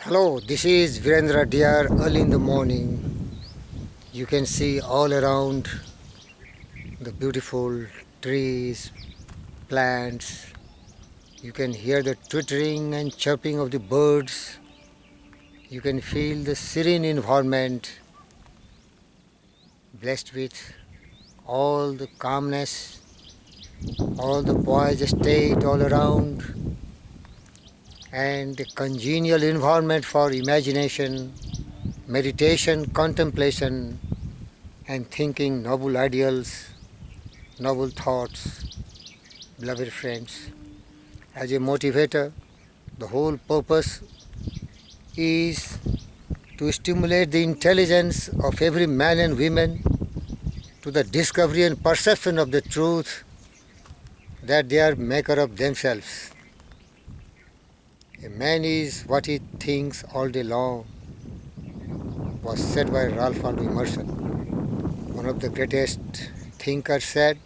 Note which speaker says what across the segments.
Speaker 1: Hello, this is Virendra dear. Early in the morning, you can see all around the beautiful trees, plants. You can hear the twittering and chirping of the birds. You can feel the serene environment, blessed with all the calmness, all the poised state all around, and a congenial environment for imagination, meditation, contemplation, and thinking noble ideals, noble thoughts. Beloved friends, as a motivator, the whole purpose is to stimulate the intelligence of every man and woman to the discovery and perception of the truth that they are maker of themselves. A man is what he thinks all day long, was said by Ralph Waldo Emerson. One of the greatest thinkers said,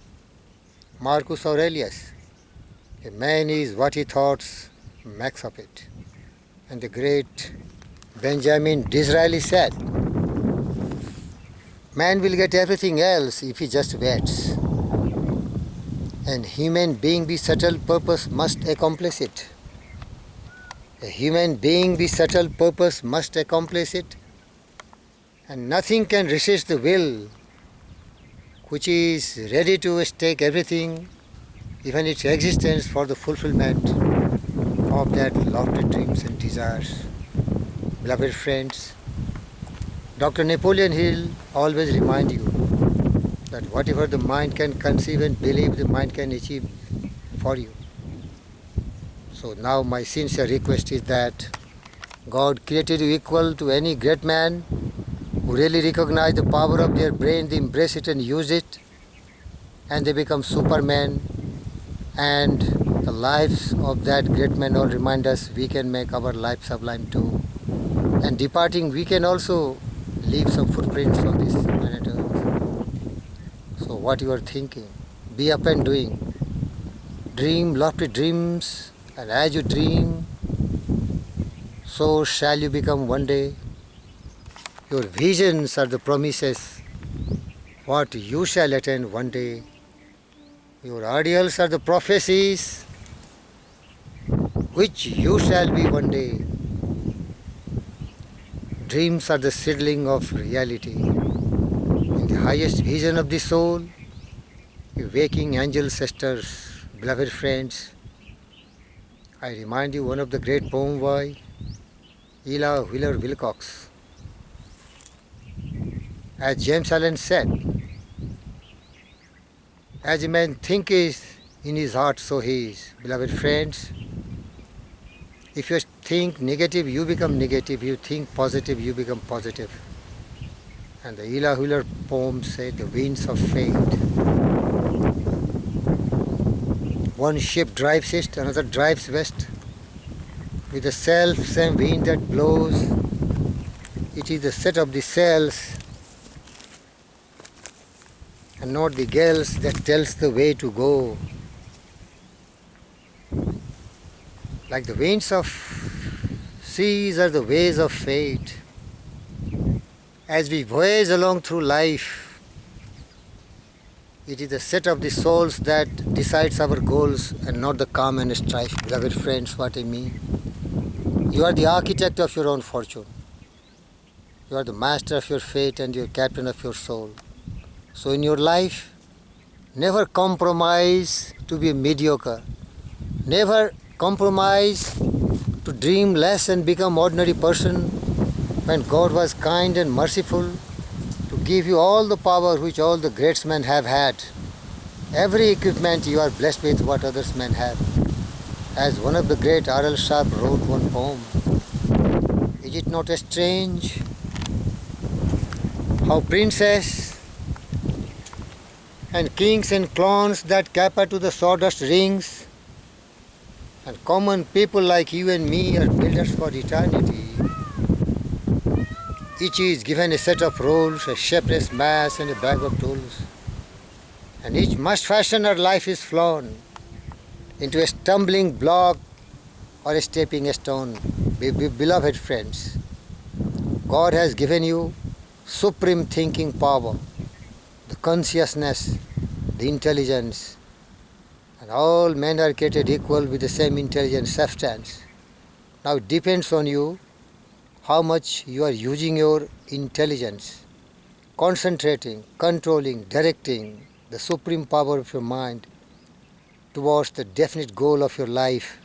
Speaker 1: Marcus Aurelius, a man is what he thoughts makes of it. And the great Benjamin Disraeli said, man will get everything else if he just waits. And human being with subtle purpose must accomplish it. A human being with subtle purpose must accomplish it. And nothing can resist the will which is ready to stake everything, even its existence, for the fulfillment of that lofty dreams and desires. Beloved friends, Dr. Napoleon Hill always reminds you that whatever the mind can conceive and believe, the mind can achieve for you. So now my sincere request is that God created you equal to any great man who really recognize the power of their brain, they embrace it and use it, and they become supermen. And the lives of that great man all remind us we can make our life sublime too. And departing, we can also leave some footprints on this planet Earth. So what you are thinking, be up and doing. Dream lofty dreams, and as you dream, so shall you become one day. Your visions are the promises, what you shall attain one day. Your ideals are the prophecies, which you shall be one day. Dreams are the seedling of reality. In the highest vision of the soul, you waking angel sisters, beloved friends, I remind you one of the great poem by Ella Wheeler Wilcox. As James Allen said, as a man thinketh in his heart, so he is. Beloved friends, if you think negative, you become negative. You think positive, you become positive. And the Ella Wheeler poem said, the winds of fate. One ship drives east, another drives west. With the self-same wind that blows, it is the set of the sails and not the gales that tells the way to go. Like the winds of seas are the ways of fate. As we voyage along through life, it is the set of the souls that decides our goals and not the calm and strife. Beloved friends, what I mean? You are the architect of your own fortune. You are the master of your fate and your captain of your soul. So in your life, never compromise to be mediocre. Never compromise to dream less and become ordinary person when God was kind and merciful to give you all the power which all the great men have had. Every equipment you are blessed with what others men have. As one of the great R.L. Sharp wrote one poem, is it not strange how princes and kings and clowns that caper to the sawdust rings, and common people like you and me are builders for eternity. Each is given a set of roles, a shapeless mass and a bag of tools, and each must fashion her life is flown into a stumbling block or a stepping stone. Beloved friends, God has given you supreme thinking power, the consciousness, the intelligence, and all men are created equal with the same intelligent substance. Now it depends on you how much you are using your intelligence, concentrating, controlling, directing the supreme power of your mind towards the definite goal of your life.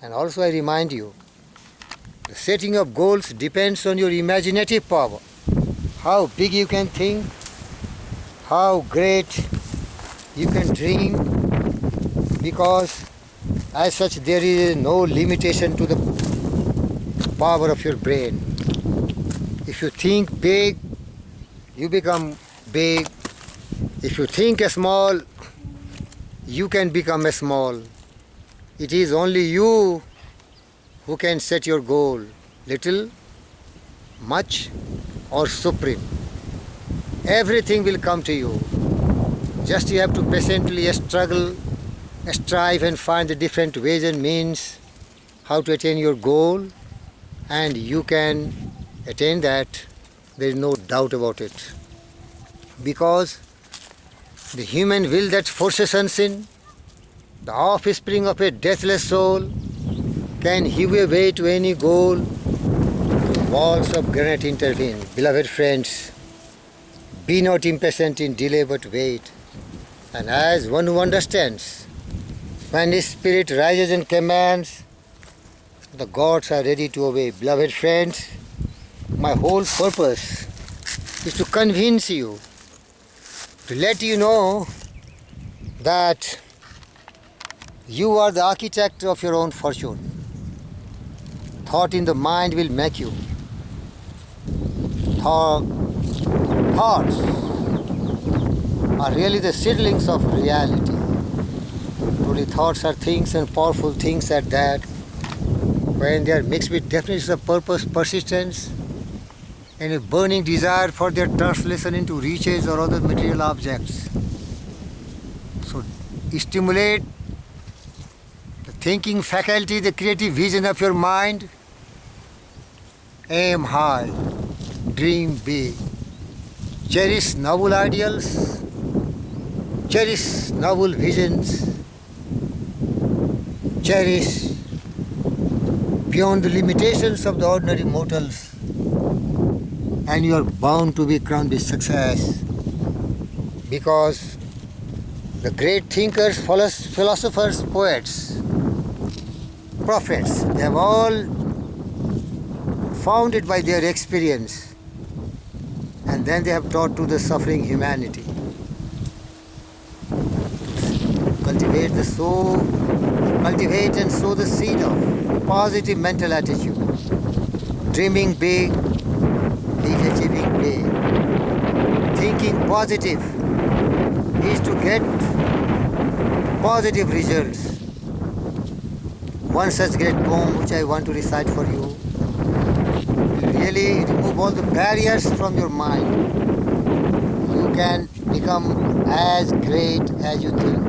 Speaker 1: And also I remind you, the setting of goals depends on your imaginative power. How big you can think, how great you can dream, because as such there is no limitation to the power of your brain. If you think big, you become big. If you think small, you can become small. It is only you who can set your goal, little, much, or supreme. Everything will come to you. Just you have to patiently struggle, strive, and find the different ways and means how to attain your goal, and you can attain that. There is no doubt about it. Because the human will that forces unseen, the offspring of a deathless soul, can hew a way to any goal. Walls of granite intervene. Beloved friends, be not impatient in delay but wait. And as one who understands, when his spirit rises and commands, the gods are ready to obey. Beloved friends, my whole purpose is to convince you, to let you know that you are the architect of your own fortune. Thought in the mind will make you. Thoughts are really the seedlings of reality. Truly, thoughts are things, and powerful things at that, when they are mixed with definitions of purpose, persistence, and a burning desire for their translation into riches or other material objects. So stimulate the thinking faculty, the creative vision of your mind. Aim high, dream big, cherish noble ideals, cherish noble visions, cherish beyond the limitations of the ordinary mortals, and you are bound to be crowned with success. Because the great thinkers, philosophers, poets, prophets, they have all found it by their experience, and then they have taught to the suffering humanity. Cultivate and sow the seed of positive mental attitude. Dreaming big is achieving big. Thinking positive is to get positive results. One such great poem which I want to recite for you will really remove all the barriers from your mind. You can become as great as you think.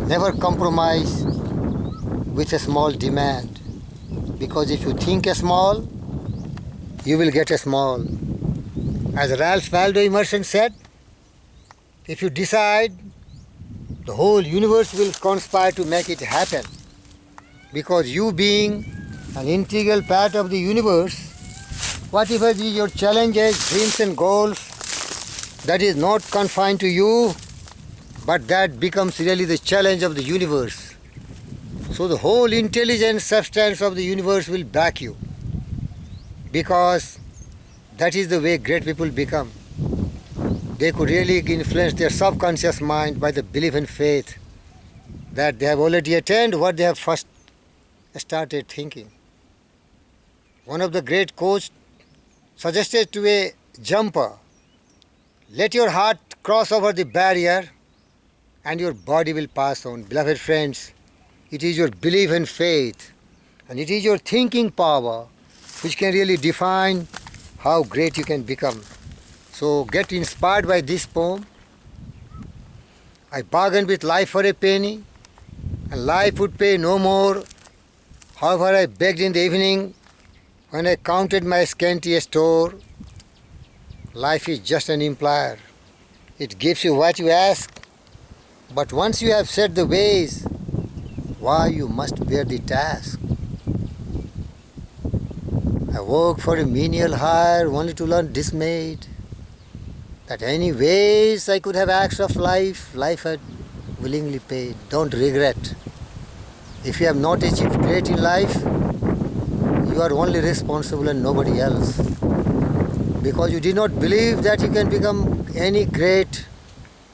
Speaker 1: Never compromise with a small demand, because if you think small, you will get a small. As Ralph Waldo Emerson said, if you decide, the whole universe will conspire to make it happen, because you being an integral part of the universe, whatever is your challenges, dreams and goals, that is not confined to you, but that becomes really the challenge of the universe. So the whole intelligent substance of the universe will back you, because that is the way great people become. They could really influence their subconscious mind by the belief and faith that they have already attained what they have first started thinking. One of the great coaches suggested to a jumper, let your heart cross over the barrier and your body will pass on. Beloved friends, it is your belief and faith, and it is your thinking power which can really define how great you can become. So get inspired by this poem. I bargained with life for a penny, and life would pay no more. However, I begged in the evening when I counted my scanty store. Life is just an employer. It gives you what you ask, but once you have set the ways, why you must bear the task. I work for a menial hire only to learn dismayed that any ways I could have acts of life had willingly paid. Don't regret. If you have not achieved great in life, you are only responsible and nobody else. Because you did not believe that you can become any great,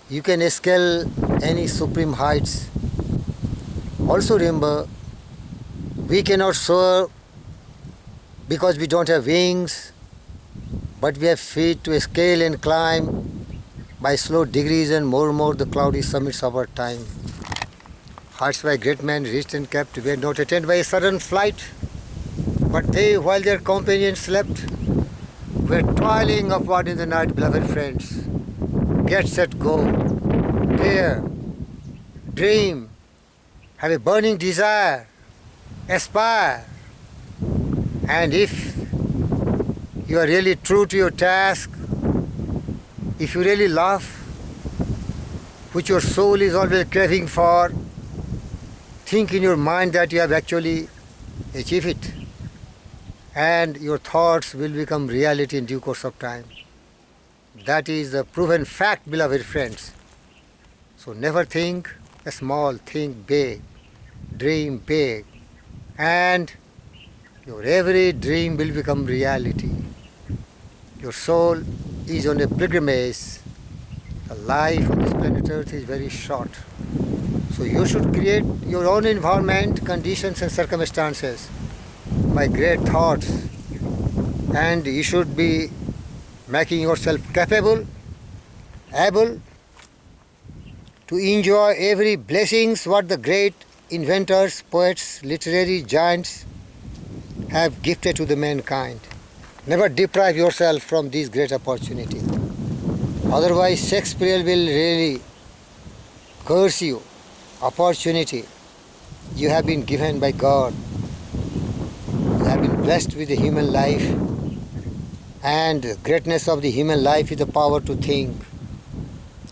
Speaker 1: you can scale any supreme heights. Also remember, we cannot soar because we don't have wings, but we have feet to scale and climb by slow degrees and more the cloudy summits of our time. Hearts by great men reached and kept were not attained by a sudden flight, but they, while their companions slept, were toiling upward in the night, beloved friends. Get set, go, dare, dream, have a burning desire, aspire. And if you are really true to your task, if you really love, which your soul is always craving for, think in your mind that you have actually achieved it. And your thoughts will become reality in due course of time. That is the proven fact, beloved friends. So never think small, think big, dream big, and your every dream will become reality. Your soul is on a pilgrimage. The life on this planet Earth is very short. So you should create your own environment, conditions and circumstances by great thoughts, and you should be making yourself capable, able to enjoy every blessings what the great inventors, poets, literary giants have gifted to the mankind. Never deprive yourself from this great opportunity. Otherwise, Shakespeare will really curse you. Opportunity you have been given by God. You have been blessed with the human life, and the greatness of the human life is the power to think.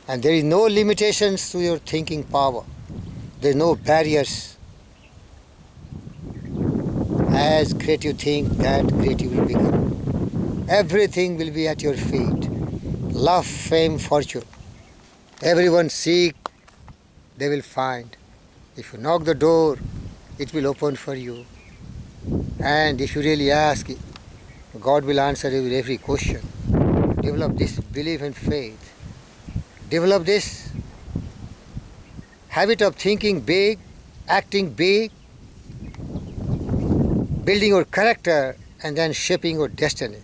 Speaker 1: And there is no limitations to your thinking power. There is no barriers. As great you think, that great you will become. Everything will be at your feet. Love, fame, fortune. Everyone seek, they will find. If you knock the door, it will open for you. And if you really ask, God will answer you every question. Develop this belief and faith. Develop this habit of thinking big, acting big, building your character, and then shaping your destiny.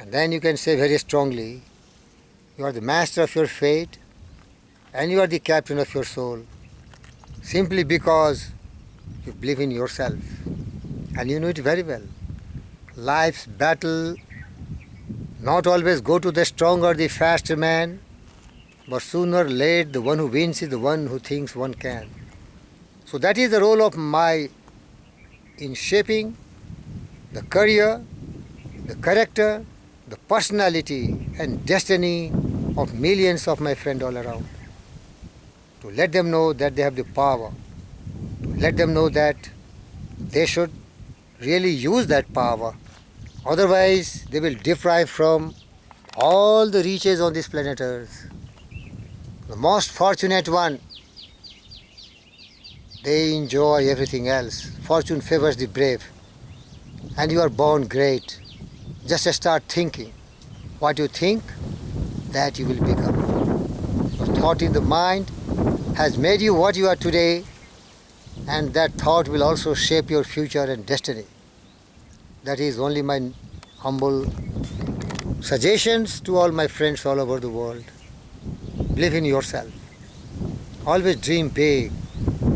Speaker 1: And then you can say very strongly, you are the master of your fate and you are the captain of your soul, simply because you believe in yourself. And you know it very well. Life's battle not always go to the strong or the faster man, but sooner or later the one who wins is the one who thinks one can. So that is the role of my in shaping the career, the character, the personality and destiny of millions of my friends all around. To let them know that they have the power, to let them know that they should really use that power. Otherwise, they will deprive from all the riches on this planet Earth. The most fortunate one, they enjoy everything else. Fortune favors the brave. And you are born great. Just start thinking. What you think, that you will become. Your thought in the mind has made you what you are today, and that thought will also shape your future and destiny. That is only my humble suggestions to all my friends all over the world. Believe in yourself. Always dream big,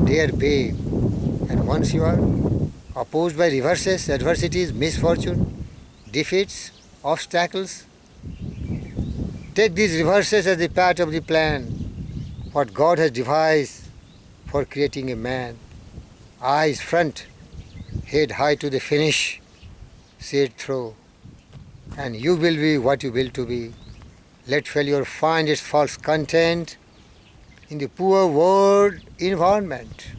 Speaker 1: dare big. And once you are opposed by reverses, adversities, misfortune, defeats, obstacles, take these reverses as the part of the plan, what God has devised for creating a man. Eyes front, Head high to the finish. See it through. And you will be what you will to be. Let failure find its false content in the poor world environment.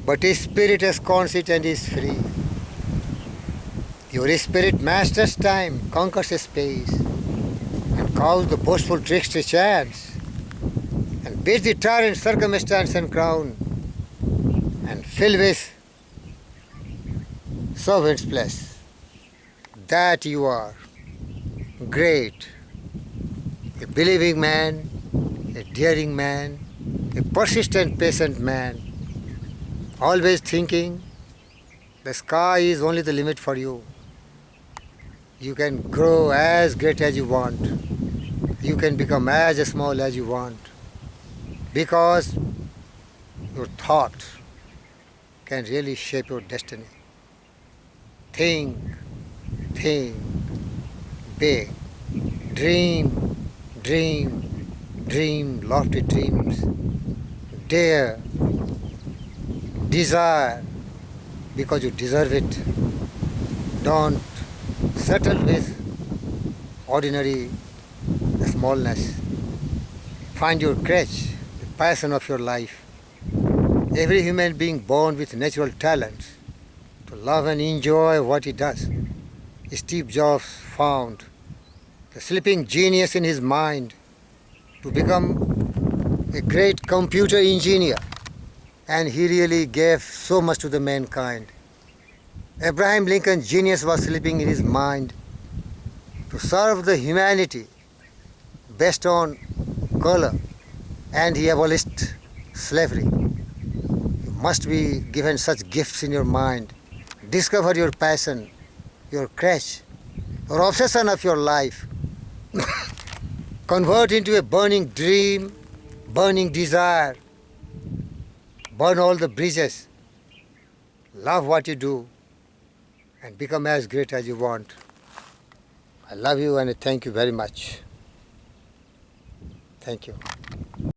Speaker 1: But his spirit ensconces it and is free. Your spirit masters time, conquers space, and cows the boastful trickster chance, and beats the tyrant circumstance and crown, and fill with servant's place. That you are great, a believing man, a daring man, a persistent, patient man, always thinking the sky is only the limit for you. You can grow as great as you want. You can become as small as you want. Because your thought can really shape your destiny. Think big. Dream lofty dreams. Dare, desire, because you deserve it. Don't settle with ordinary smallness. Find your crutch, the passion of your life. Every human being born with natural talents to love and enjoy what he does. Steve Jobs found the sleeping genius in his mind to become a great computer engineer, and he really gave so much to the mankind. Abraham Lincoln's genius was sleeping in his mind to serve the humanity based on color, and he abolished slavery. You must be given such gifts in your mind. Discover your passion, your crash, your obsession of your life. Convert into a burning dream, burning desire. Burn all the bridges. Love what you do and become as great as you want. I love you and I thank you very much. Thank you.